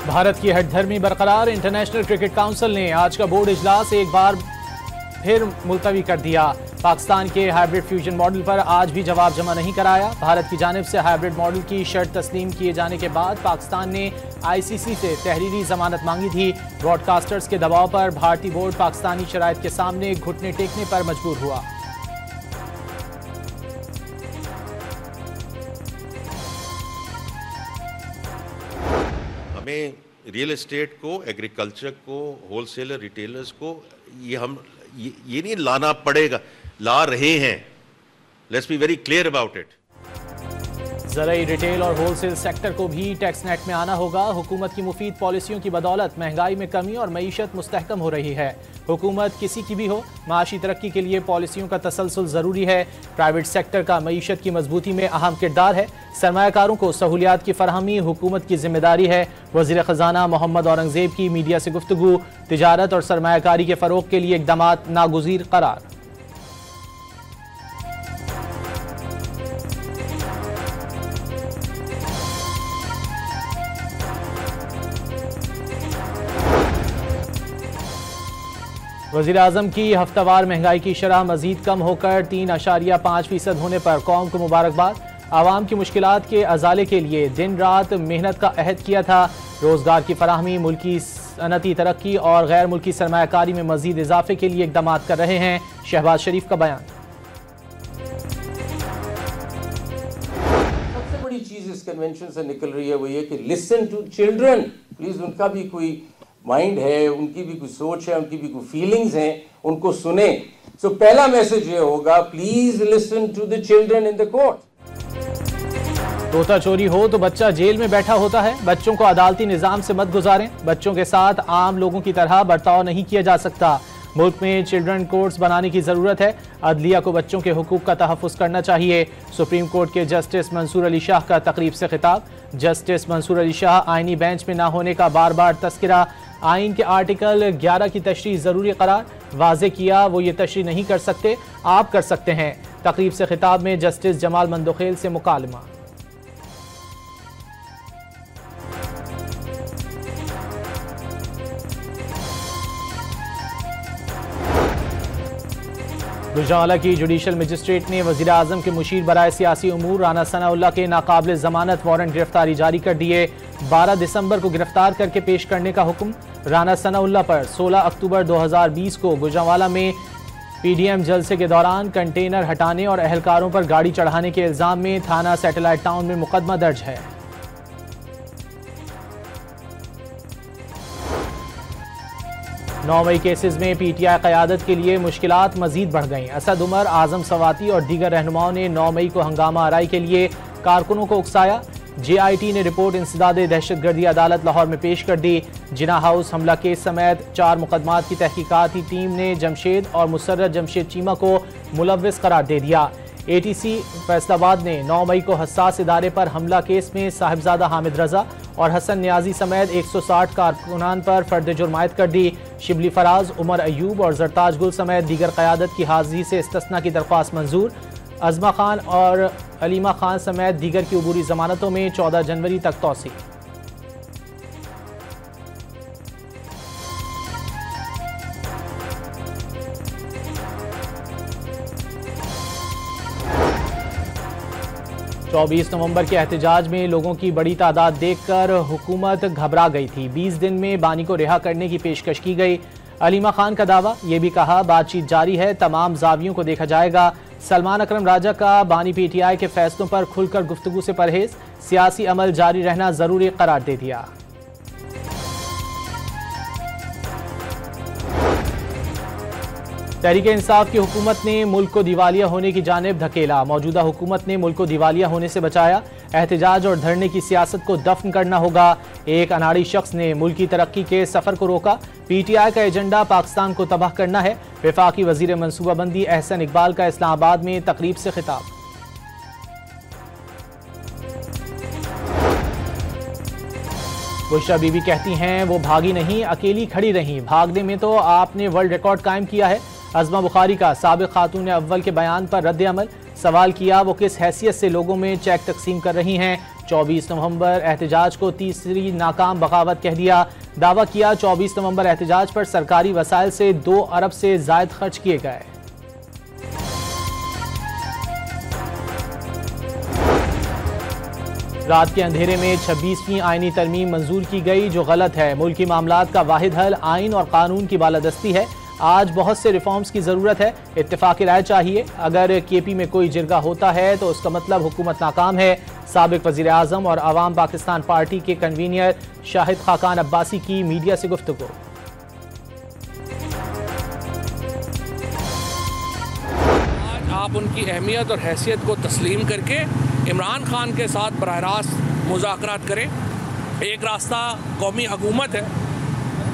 भारत की हठधर्मी बरकरार। International cricket council ने आज का बोर्ड इजलास एक बार फिर मुलतवी कर दिया। पाकिस्तान के हाइब्रिड फ्यूजन मॉडल पर आज भी जवाब जमा नहीं कराया। भारत की जानिब से हाइब्रिड मॉडल की शर्त तस्लीम किए जाने के बाद पाकिस्तान ने ICC से तहरीरी जमानत मांगी थी। ब्रॉडकास्टर्स के दबाव पर भारतीय बोर्ड पाकिस्तानी शराइत के सामने घुटने टेकने पर मजबूर हुआ। हमें रियल एस्टेट को, एग्रीकल्चर को, होलसेलर रिटेलर्स को ये नहीं लाना पड़ेगा, ला रहे हैं। Let's be very clear about it. ज़राई रिटेल और होलसेल सेक्टर को भी टैक्स नेट में आना होगा। हुकूमत की मुफीद पॉलिसियों की बदौलत महंगाई में कमी और मईशत मुस्तहकम हो रही है। हुकूमत किसी की भी हो, माशी तरक्की के लिए पॉलिसियों का तसलसल ज़रूरी है। प्राइवेट सेक्टर का मईशत की मजबूती में अहम किरदार है। सरमायाकारों को सहूलियात की फरहमी हुकूमत की जिम्मेदारी है। वज़ीर ख़जाना मोहम्मद औरंगज़ेब की मीडिया से गुफ्तगू। तिजारत और सरमायाकारी के फ़रोग़ के लिए इक़दामात नागुज़ीर करार। वज़ीर आज़म की हफ्तावार महंगाई की शरह मजीद कम होकर 3.5% होने पर कौम को मुबारकबाद। आवाम की मुश्किलात के अजाले के लिए दिन रात मेहनत का अहद किया था। रोज़गार की फराहमी, मुल्की सनती तरक्की और गैर मुल्की सरमायाकारी में मजीद इजाफे के लिए इक़दाम कर रहे हैं। शहबाज शरीफ का बयान। सबसे बड़ी चीज़ इस कन्वेंशन से निकल रही है वो ये कि लिसन टू चिल्ड्रन। प्लीज़, उनका भी कोई माइंड है, उनकी भी कुछ सोच है, उनकी भी कुछ फीलिंग्स हैं, उनको सुने। सो पहला मैसेज ये होगा, please listen to the children in the court. तोता चोरी हो तो बच्चा जेल में बैठा होता है। बच्चों को अदालती निज़ाम से मत गुजारें। बच्चों के साथ आम लोगों की तरह बर्ताव नहीं किया जा सकता। मुल्क में चिल्ड्रन कोर्ट्स बनाने की ज़रूरत है। अदलिया को बच्चों के हुकूक का तहफ़्फ़ुज़ करना चाहिए। सुप्रीम कोर्ट के जस्टिस मंसूर अली शाह का तकरीब से खिताब। जस्टिस मंसूर अली शाह आइनी बेंच में ना होने का बार बार तस्करा। आइन के आर्टिकल 11 की तशरीह ज़रूरी करार। वाज़े किया वो ये तशरीह नहीं कर सकते, आप कर सकते हैं। तकरीब से खिताब में जस्टिस जमाल मंदोखेल से मुकालमा। गुजरांवाला की जुडिशल मजिस्ट्रेट ने वज़ीर आज़म के मुशीर बराए सियासी उमूर राना सनाउल्लाह के नाकाबिल ज़मानत वारंट गिरफ्तारी जारी कर दिए। 12 दिसंबर को गिरफ्तार करके पेश करने का हुक्म। राना सनाउल्लाह पर 16 अक्टूबर 2020 को गुजरांवाला में PDM जलसे के दौरान कंटेनर हटाने और अहलकारों पर गाड़ी चढ़ाने के इल्ज़ाम में थाना सैटेलाइट टाउन में मुकदमा दर्ज है। नौ मई केसेस में PTI क़यादत के लिए मुश्किलात मजीद बढ़ गईं। असद उमर, आज़म सवाती और दीगर रहनुमाओं ने 9 मई को हंगामा आराई के लिए कारकुनों को उकसाया। JIT ने रिपोर्ट इंसदाद दहशतगर्दी अदालत लाहौर में पेश कर दी। जिना हाउस हमला केस समेत 4 मुकदमात की तहकीकाती टीम ने जमशेद और मुसर्रत जमशेद चीमा को मुलव्विस करार दे दिया। ATC फैसलाबाद ने 9 मई को हसास इदारे पर हमला केस में साहिबजादा हामिद रजा और हसन न्याजी समेत 160 कारकुनान पर फर्द जुर्म आयद कर दी। शिबली फराज, उमर अयूब और जरताज गुल समेत दीगर क़यादत की हाजिरी से इस्तिस्ना की दरख्वास्त मंजूर। अज़मा खान और अलीमा खान समेत दीगर की अबूरी जमानतों में 14 जनवरी तक तौसी। चौबीस नवंबर के एहतजाज में लोगों की बड़ी तादाद देखकर हुकूमत घबरा गई थी। 20 दिन में बानी को रिहा करने की पेशकश की गई। अलीमा खान का दावा, ये भी कहा बातचीत जारी है, तमाम जावियों को देखा जाएगा। सलमान अकरम राजा का बानी PTI के फैसलों पर खुलकर गुफ्तगू से परहेज, सियासी अमल जारी रहना जरूरी करार दे दिया। तहरीक इंसाफ की हुकूमत ने मुल्क को दिवालिया होने की जानिब धकेला। मौजूदा हुकूमत ने मुल्क को दिवालिया होने से बचाया। एहतजाज और धरने की सियासत को दफन करना होगा। एक अनाड़ी शख्स ने मुल्क की तरक्की के सफर को रोका। PTI का एजेंडा पाकिस्तान को तबाह करना है। वफाकी वजीर मनसूबाबंदी अहसन इकबाल का इस्लामाबाद में तकरीब से खिताब। बुशरा बीबी कहती हैं वो भागी नहीं, अकेली खड़ी रहीं। भागने में तो आपने वर्ल्ड रिकॉर्ड कायम किया है। अज़मा बुखारी का साबिक़ खातून अव्वल के बयान पर रद्द अमल। सवाल किया वो किस हैसियत से लोगों में चेक तकसीम कर रही हैं। 24 नवंबर एहतजाज को तीसरी नाकाम बगावत कह दिया। दावा किया 24 नवंबर एहतजाज पर सरकारी वसाइल से 2 अरब से जायद खर्च किए गए। रात के अंधेरे में 26वीं आईनी तरमीम मंजूर की गई, जो गलत है। मुल्की मामलात का वाहिद हल आइन और कानून की बालादस्ती है। आज बहुत से रिफॉर्म्स की जरूरत है। इत्तेफाक राय चाहिए। अगर केपी में कोई जिरगा होता है तो उसका मतलब हुकूमत नाकाम है। साबिक वजीर आजम और अवाम पाकिस्तान पार्टी के कन्वीनर शाहिद खाकान अब्बासी की मीडिया से गुफ्तगू। आज आप उनकी अहमियत और हैसियत को तस्लीम करके इमरान खान के साथ बराह रास्त मुज़ाकरात करें। एक रास्ता कौमी हुकूमत है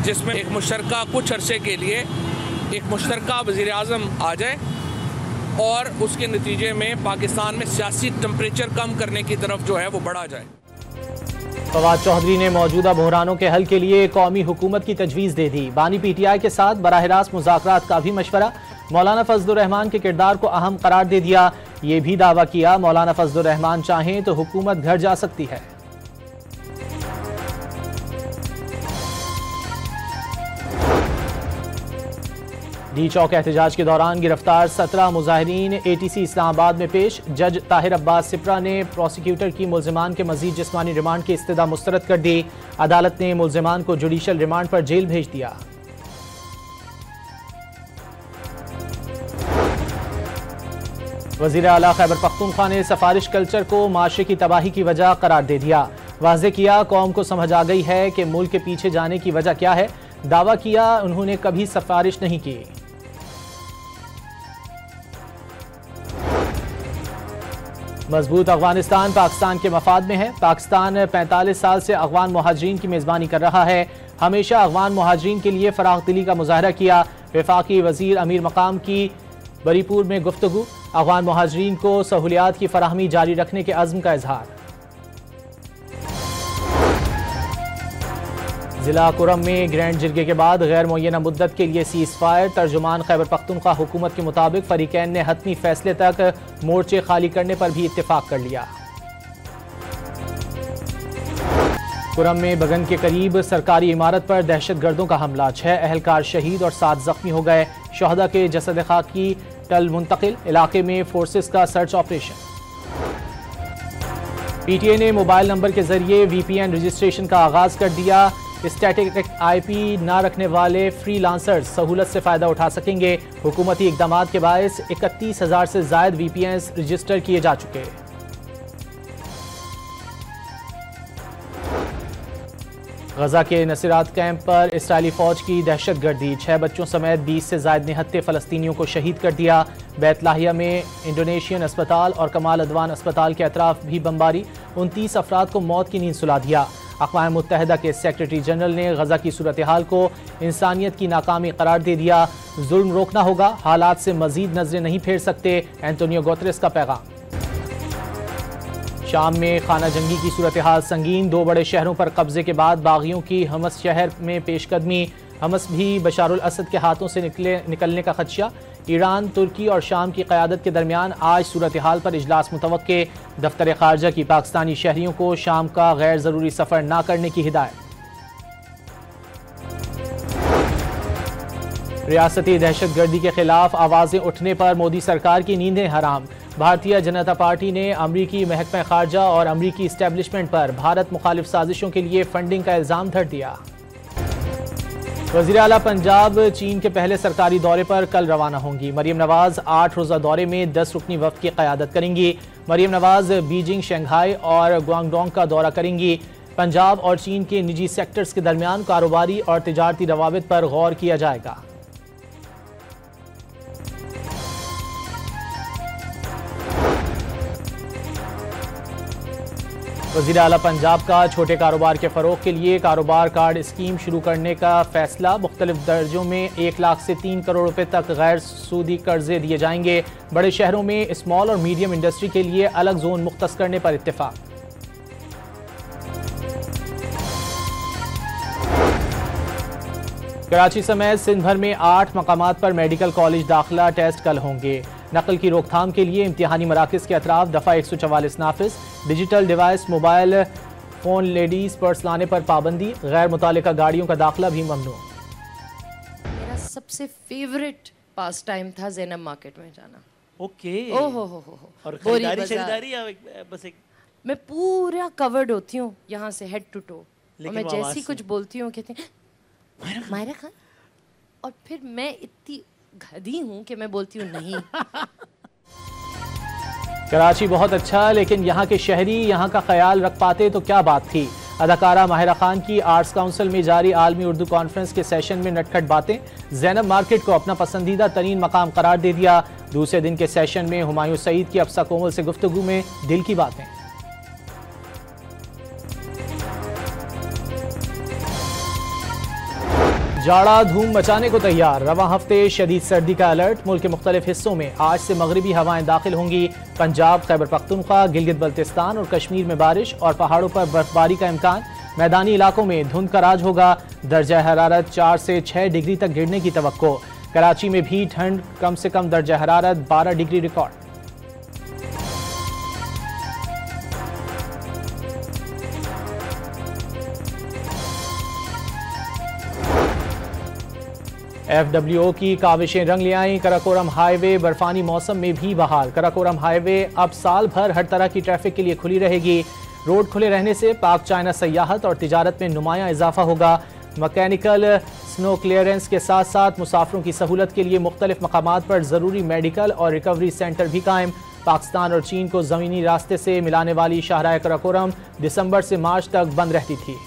जिसमें एक मुश्तरका कुछ अरसे के लिए एक मुश्तरका वज़ीर आज़म आ जाए और उसके नतीजे में पाकिस्तान में सियासी टेम्परेचर कम करने की तरफ जो है वो बढ़ा जाए। फवाद चौधरी ने मौजूदा बहरानों के हल के लिए कौमी हुकूमत की तजवीज़ दे दी। बानी PTI के साथ बराह रास्त मुज़ाकरात का भी मशवरा। मौलाना फजलुर रहमान के किरदार को अहम करार दे दिया। ये भी दावा किया मौलाना फजलुर रहमान चाहें तो हुकूमत घर जा सकती है। डी चौक एहतजाज के दौरान गिरफ्तार 17 मुजाहिरीन ATC इस्लामाबाद में पेश। जज ताहिर अब्बास सिप्रा ने प्रोसिक्यूटर की मुल्जिमान के मजीद जिस्मानी रिमांड की इस्तदा मुस्तरद कर दी। अदालत ने मुल्जिमान को जुडिशल रिमांड पर जेल भेज दिया। वज़ीर आला खैबर पख्तूनख्वा ने सफारिश कल्चर को माशरे की तबाही की वजह करार दे दिया। वाज़े किया कौम को समझ आ गई है कि मुल्क के पीछे जाने की वजह क्या है। दावा किया उन्होंने कभी सफारिश नहीं की। मजबूत अफगानिस्तान पाकिस्तान के मफाद में है। पाकिस्तान 45 साल से अफगान मुहाजिरीन की मेज़बानी कर रहा है। हमेशा अफगान मुहाजिरीन के लिए फराख दिली का मुजाहरा किया। वफाकी वजीर अमीर मकाम की बरीपुर में गुफ्तगू। अफगान मुहाजिरीन को सहूलियात की फराहमी जारी रखने के अज़्म का इजहार। जिला कुरम में ग्रैंड जिरगे के बाद गैर मुय्यना मुद्दत के लिए सीज़ फायर। तर्जुमान खैबर पख्तूनख्वा हुकूमत के मुताबिक फरीकैन ने हतमी फैसले तक मोर्चे खाली करने पर भी इत्तेफाक कर लिया। कुरम में बगन के करीब सरकारी इमारत पर दहशतगर्दों का हमला। 6 अहलकार शहीद और 7 जख्मी हो गए। शहदा के जसद खाकी टल मुंतकिल। इलाके में फोर्सेस का सर्च ऑपरेशन। PTA ने मोबाइल नंबर के जरिए VPN रजिस्ट्रेशन का आगाज कर दिया। स्टैटिक IP ना रखने वाले फ्रीलांसर्स सहूलत से फायदा उठा सकेंगे। हुकूमती इकदामात के बायस 31,000 से जायद VPNs रजिस्टर किए जा चुके। गजा के नसीरात कैंप पर इसराइली फौज की दहशतगर्दी। 6 बच्चों समेत 20 से जायद निहत्ते फलस्तीनियों को शहीद कर दिया। बैतलाहिया में इंडोनेशियन अस्पताल और कमाल अदवान अस्पताल के अतराफ भी बमबारी। 29 अफराद को मौत की नींद सुला दिया। अक़वाम मुत्तहिदा के सेक्रेटरी जनरल ने गजा की सूरत हाल को इंसानियत की नाकामी करार दे दिया। जुल्म रोकना होगा, हालात से मजीद नजरें नहीं फेर सकते। एंटोनियो गुतेरेस का पैगाम। शाम में खाना जंगी की सूरत हाल संगीन। 2 बड़े शहरों पर कब्जे के बाद बागियों की हमस शहर में पेशकदमी। हमस भी बशारुल असद के हाथों से निकलने का खदशा। ईरान, तुर्की और शाम की क़यादत के दरमियान आज सूरत हाल पर इजलास मुतवक्के। दफ्तर खारजा की पाकिस्तानी शहरियों को शाम का गैर ज़रूरी सफ़र न करने की हिदायत। रियासती दहशतगर्दी के खिलाफ आवाज़ें उठने पर मोदी सरकार की नींदें हराम। भारतीय जनता पार्टी ने अमरीकी महकमा खारजा और अमरीकी इस्टेब्लिशमेंट पर भारत मुखालिफ साजिशों के लिए फंडिंग का इल्ज़ाम धर दिया। वज़ीर आला पंजाब चीन के पहले सरकारी दौरे पर कल रवाना होंगी। मरियम नवाज 8 रोज़ा दौरे में 10 रुकनी वफ़द की क़यादत करेंगी। मरियम नवाज बीजिंग, शंघाई और ग्वांगडोंग का दौरा करेंगी। पंजाब और चीन के निजी सेक्टर्स के दरमियान कारोबारी और तिजारती रवाबित पर गौर किया जाएगा। वज़ीर आला पंजाब का छोटे कारोबार के फ़रोग़ के लिए कारोबार कार्ड स्कीम शुरू करने का फ़ैसला। मुख्तलिफ दर्जों में 1 लाख से 3 करोड़ रुपए तक गैर सूदी कर्जे दिए जाएंगे। बड़े शहरों में स्मॉल और मीडियम इंडस्ट्री के लिए अलग जोन मुख्तस करने पर इत्तेफाक। कराची समेत सिंध भर में 8 मकामात पर मेडिकल कॉलेज दाखिला टेस्ट कल होंगे। नकल की रोकथाम के लिए इम्तिहानी मराकज़ के अतराफ दफ़ा 144 नाफिज। Digital device, mobile phone, ladies purse लाने पर पाबंदी। गैर मुतालिका गाड़ियों का दाखिला भी ममनू। मेरा सबसे फेवरेट पास टाइम था ज़ैनब मार्केट में जाना। ओके। ओहो और खरीदारी या बस एक? मैं पूरा कवर्ड होती हूँ यहाँ से हेड टू टो, और मैं जैसी कुछ बोलती हूँ कहते हैं मायरा खान, और फिर मैं इतनी गधी हूँ कि मैं बोलती हूँ नहीं। कराची बहुत अच्छा, लेकिन यहाँ के शहरी यहाँ का ख्याल रख पाते तो क्या बात थी। अदाकारा माहिरा खान की आर्ट्स काउंसिल में जारी आलमी उर्दू कॉन्फ्रेंस के सेशन में नटखट बातें। ज़ैनब मार्केट को अपना पसंदीदा तरीन मकाम करार दे दिया। दूसरे दिन के सेशन में हुमायूं सईद की अफसा कोमल से गुफ्तगू में दिल की बातें। जाड़ा धूम मचाने को तैयार, रवां हफ्ते शदीद सर्दी का अलर्ट। मुल्क के मुख्तलिफ हिस्सों में आज से मगरिबी हवाएं दाखिल होंगी। पंजाब, खैबर पख्तूनख्वा, गिलगित बल्तिस्तान और कश्मीर में बारिश और पहाड़ों पर बर्फबारी का इम्कान। मैदानी इलाकों में धुंध का राज होगा। दर्जा हरारत 4 से 6 डिग्री तक गिरने की तवक्को। कराची में भी ठंड, कम से कम दर्जा हरारत 12 डिग्री रिकॉर्ड। FWO की काविशें रंग ले आईं। कराकोरम हाईवे बर्फानी मौसम में भी बहाल। कराकोरम हाईवे अब साल भर हर तरह की ट्रैफिक के लिए खुली रहेगी। रोड खुले रहने से पाक चाइना सयाहत और तिजारत में नुमायां इजाफा होगा। मैकेनिकल स्नो क्लियरेंस के साथ साथ मुसाफिरों की सहूलत के लिए मुख्तलिफ मकामात पर ज़रूरी मेडिकल और रिकवरी सेंटर भी कायम। पाकिस्तान और चीन को ज़मीनी रास्ते से मिलाने वाली शाहराह कराकोरम दिसंबर से मार्च तक बंद रहती थी।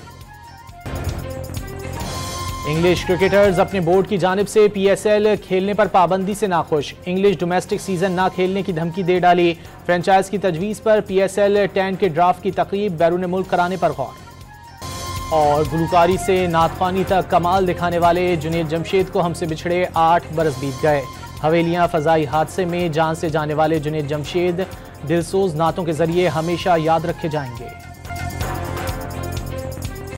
इंग्लिश क्रिकेटर्स अपने बोर्ड की जानिब से PSL खेलने पर पाबंदी से नाखुश। इंग्लिश डोमेस्टिक सीजन ना खेलने की धमकी दे डाली। फ्रेंचाइज की तजवीज़ पर PSL 10 के ड्राफ्ट की तकरीब बैरून मुल्क कराने पर गौर। और गुलकारी से नातखानी तक कमाल दिखाने वाले जुनैद जमशेद को हमसे बिछड़े 8 बरस बीत गए। हवेलियां फ़ज़ाई हादसे में जान से जाने वाले जुनैद जमशेद दिलसोज नातों के जरिए हमेशा याद रखे जाएंगे।